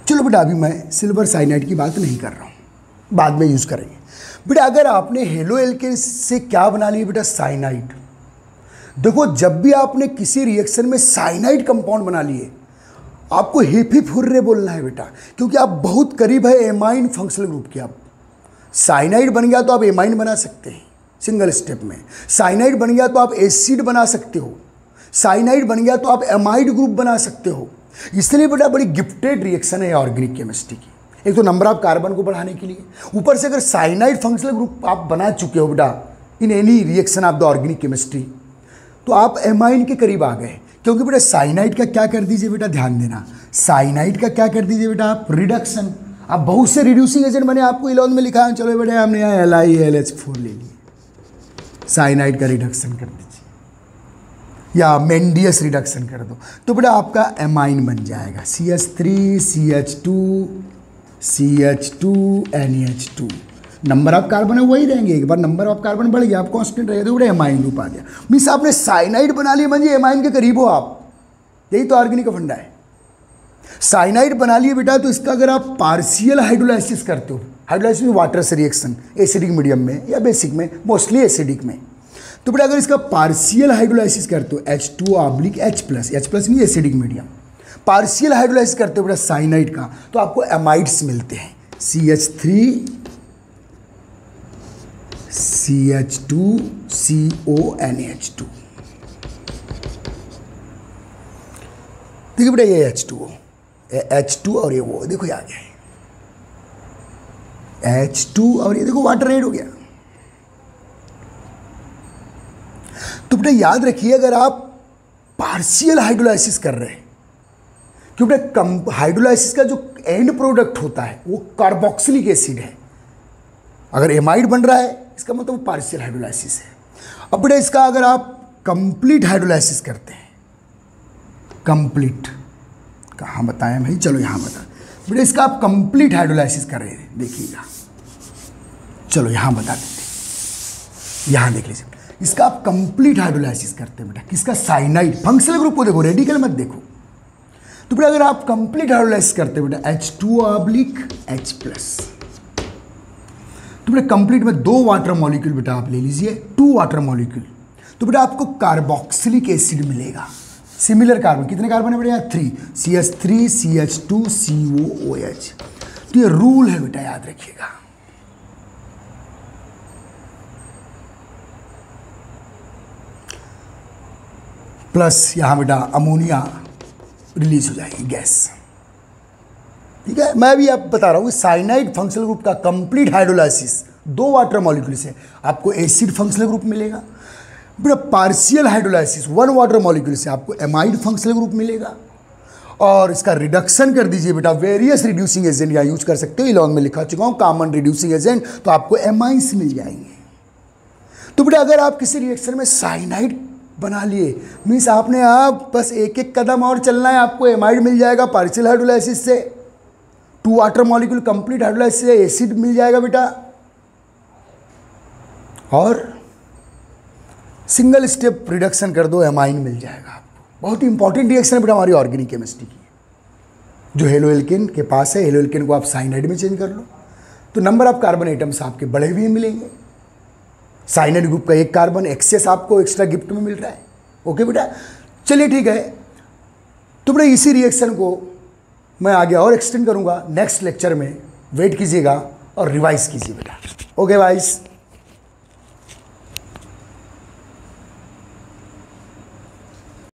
चलो बेटा अभी मैं सिल्वर साइनाइड की बात नहीं कर रहा हूं, बाद में यूज करेंगे। बेटा अगर आपने हेलो एल्केन से क्या बना लिया बेटा, साइनाइड। देखो जब भी आपने किसी रिएक्शन में साइनाइड कंपाउंड बना लिए आपको हिप हिप हुर्रे बोलना है बेटा, क्योंकि आप बहुत करीब है एमाइन फंक्शनल ग्रुप के। आप साइनाइड बन गया तो आप एमाइन बना सकते हैं सिंगल स्टेप में, साइनाइड बन गया तो आप एसिड बना सकते हो, साइनाइड बन गया तो आप एमाइड ग्रुप बना सकते हो। इसलिए बेटा बड़ी गिफ्टेड रिएक्शन है ऑर्गेनिक केमिस्ट्री की। एक तो नंबर ऑफ कार्बन को बढ़ाने के लिए, ऊपर से अगर साइनाइड फंक्शनल ग्रुप आप बना चुके हो बेटा in any reaction of the organic chemistry, तो आप एमाइन के करीब आ गए, क्योंकि बेटा साइनाइड का क्या कर दीजिए बेटा, ध्यान देना, साइनाइड का क्या कर दीजिए बेटा आप, रिडक्शन। अब बहुत से रिड्यूसिंग एजेंट मैंने आपको 11 में लिखा है, चलो बेटा हमने यहाँ LiAlH4 ले लिए, साइनाइड का रिडक्शन कर दीजिए या मेंडियस रिडक्शन कर दो, तो बेटा आपका एमाइन बन जाएगा CH3CH2 NH2। Number of carbon है वही रहेंगे, एक बार नंबर ऑफ कार्बन बढ़ गया आप कांस्टेंट रहेगा तो बेटा एमाइन रूप आ गया। मीन्स आपने साइनाइड बना लिया म्हणजे एमाइन के करीब हो आप, यही तो ऑर्गेनिक का फंडा है। साइनाइड बना लिए बेटा, तो इसका अगर आप पार्शियल हाइड्रोलाइसिस करते हो, हाइड्रोलाइसिस में वाटर से रिएक्शन एसिडिक मीडियम में या बेसिक में, मोस्टली एसिडिक में, तो बेटा अगर इसका पार्शियल हाइड्रोलाइसिस करते हो H2O/H+, H+ में एसिडिक मीडियम, पार्शियल हाइड्रोलाइसिस करते हो बेटा साइनाइड का, तो आपको एमाइड्स मिलते हैं CH3CH2CONH2। देखिए बेटा ये H2 और ये वो देखो ये आ गया H2 और ये देखो वाटर रेड हो गया। तो बेटा याद रखिए अगर आप पार्शियल हाइड्रोलाइसिस कर रहे हैं, क्योंकि बेटा हाइड्रोलाइसिस का जो एंड प्रोडक्ट होता है वो कार्बोक्सिलिक एसिड है। अगर एमाइड बन रहा है इसका मतलब वो पार्शियल हाइड्रोलाइसिस है। अब बेटा इसका अगर आप कंप्लीट हाइड्रोलाइसिस करते हैं, कंप्लीट कहाँ बताएं भाई, चलो यहाँ बता बेटा, इसका आप कंप्लीट हाइड्रोलाइसिस कर रहे हैं, देखिएगा, चलो यहाँ बता देते, यहाँ देख लीजिए, इसका आप कंप्लीट हाइड्रोलाइसिस करते हैं बेटा, किसका, साइनाइड, फंक्शनल ग्रुप को देखो, रेडिकल मत देखो। तो बेटा अगर आप कंप्लीट हाइड्रोलाइसिस करते हैं बेटा H2O/H+, तो बेटा कंप्लीट में 2 वाटर मॉलिक्यूल बेटा आप ले लीजिए, 2 वाटर मॉलिक्यूल, तो बेटा आपको कार्बोक्सिलिक एसिड मिलेगा। सिमिलर कार्बन, कितने कार्बन है बेटा यहाँ, 3, CH3CH2COOH। तो ये रूल है बेटा, याद रखिएगा। प्लस यहाँ बेटा अमोनिया रिलीज हो जाएगी, गैस, ठीक है। मैं भी आप बता रहा हूँ साइनाइड फंक्शनल ग्रुप का कंप्लीट हाइड्रोलाइसिस 2 वाटर मॉलिक्यूल से आपको एसिड फंक्शनल ग्रुप मिलेगा। बेटा पार्शियल हाइड्रोलाइसिस 1 वाटर मॉलिक्यूल से आपको एमाइड फंक्शनल ग्रुप मिलेगा। और इसका रिडक्शन कर दीजिए बेटा, वेरियस रिड्यूसिंग एजेंट यहाँ यूज कर सकते हो, इलॉन में लिखा चुका हूँ कॉमन रिड्यूसिंग एजेंट, तो आपको एमाइन्स मिल जाएंगे। तो बेटा अगर आप किसी रिएक्शन में साइनाइड बना लिए, मीन्स आपने आप बस एक एक कदम और चलना है, आपको एमाइड मिल जाएगा पार्शियल हाइड्रोलाइसिस से, 2 वाटर मॉलिक्यूल कंप्लीट हाइड्रोलाइसिस से एसिड मिल जाएगा बेटा, और सिंगल स्टेप रिडक्शन कर दो एमाइन मिल जाएगा आपको। बहुत ही इंपॉर्टेंट रिएक्शन है बेटा हमारी ऑर्गेनिक केमिस्ट्री की, जो हेलोएल्केन के पास है, हेलोएल्केन को आप साइनाइड में चेंज कर लो तो नंबर ऑफ कार्बन एटम्स आपके बढ़े हुए मिलेंगे। साइनाइड ग्रुप का 1 कार्बन एक्सेस आपको एक्स्ट्रा गिफ्ट में मिल रहा है। ओके बेटा, चलिए ठीक है। तो बेटा इसी रिएक्शन को मैं आगे और एक्सटेंड करूंगा नेक्स्ट लेक्चर में, वेट कीजिएगा और रिवाइज कीजिए बेटा। Okay vice.